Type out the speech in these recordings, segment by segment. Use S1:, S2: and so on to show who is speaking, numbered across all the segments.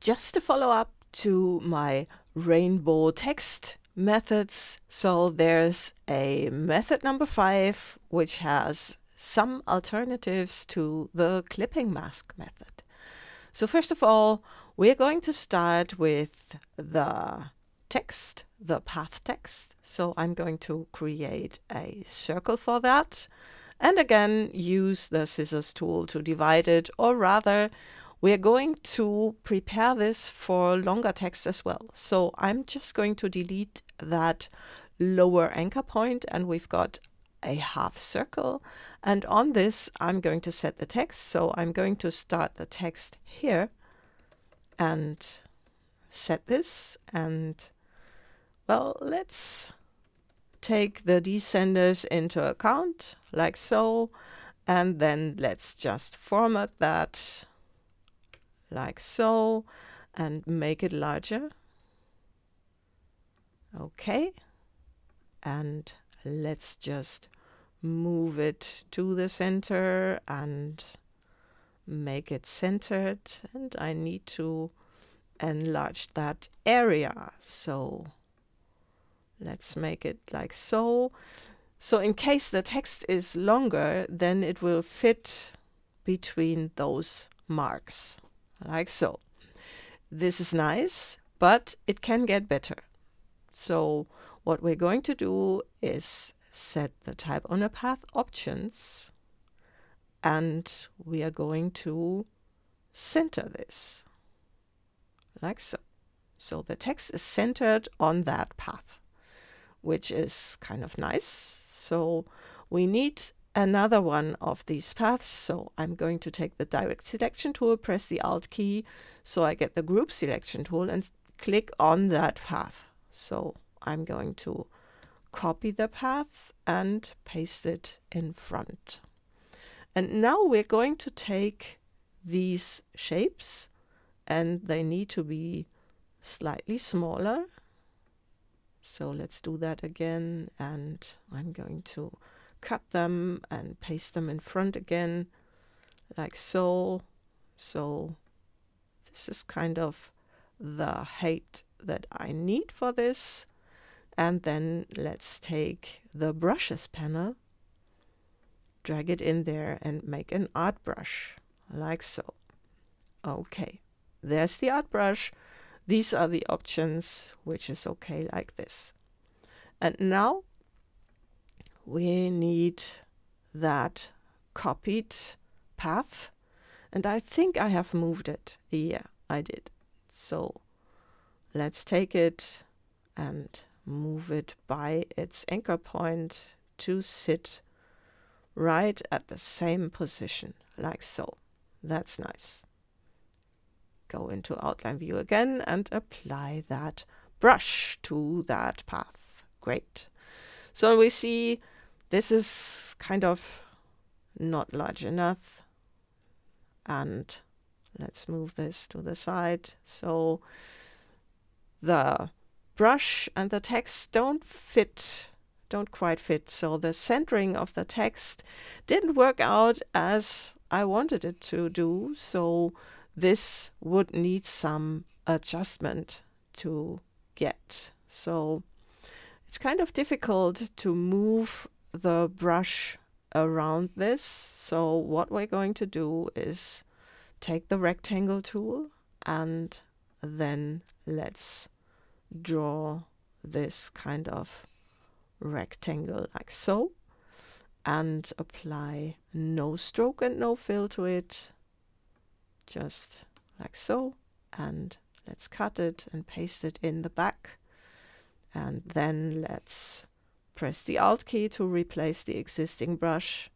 S1: just a follow-up to my rainbow text methods. So there's a method number 5, which has some alternatives to the clipping mask method. So first of all, we're going to start with the text, the path text. So I'm going to create a circle for that. And again, use the scissors tool to divide it, or rather, we're going to prepare this for longer text as well. So I'm just going to delete that lower anchor point, and we've got a half circle. And on this, I'm going to set the text. So I'm going to start the text here and set this. And well, let's take the descenders into account like so. And then let's just format that like so and make it larger. Okay. And let's just move it to the center and make it centered. And I need to enlarge that area. So let's make it like so. So in case the text is longer, then it will fit between those marks, like so. This is nice, but it can get better. So what we're going to do is set the type owner path options, and we are going to center this, like so. So the text is centered on that path, which is kind of nice. So we need another one of these paths. So I'm going to take the direct selection tool, press the Alt key, so I get the group selection tool and click on that path. So I'm going to copy the path and paste it in front. And now we're going to take these shapes, and they need to be slightly smaller. So let's do that again, and I'm going to cut them and paste them in front again, like so. So this is kind of the height that I need for this. And then let's take the brushes panel, drag it in there and make an art brush, like so. Okay, there's the art brush. These are the options, which is okay like this. And now we need that copied path. And I think I have moved it. Yeah, I did. So let's take it and move it by its anchor point to sit right at the same position, like so. That's nice. Go into outline view again and apply that brush to that path. Great. So we see this is kind of not large enough, and let's move this to the side. So the brush and the text don't quite fit. So the centering of the text didn't work out as I wanted it to do. So this would need some adjustment to get. So it's kind of difficult to move the brush around this. So what we're going to do is take the rectangle tool, and then let's draw this kind of rectangle like so, and apply no stroke and no fill to it, just like so. And let's cut it and paste it in the back, and then let's press the Alt key to replace the existing brush,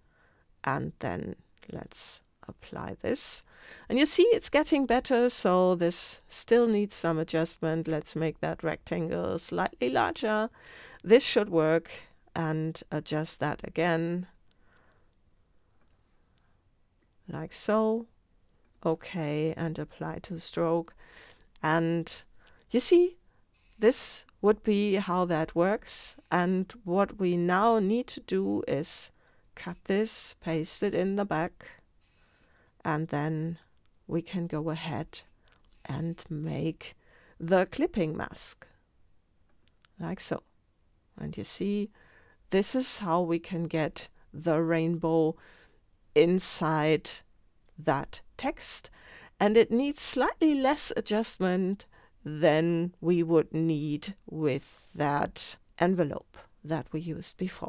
S1: and then let's apply this. And you see it's getting better, so this still needs some adjustment. Let's make that rectangle slightly larger. This should work, and adjust that again, like so. Okay, and apply to stroke. And you see, this would be how that works. And what we now need to do is cut this, paste it in the back, and then we can go ahead and make the clipping mask, like so. And you see, this is how we can get the rainbow inside that text, and it needs slightly less adjustment than we would need with that envelope that we used before.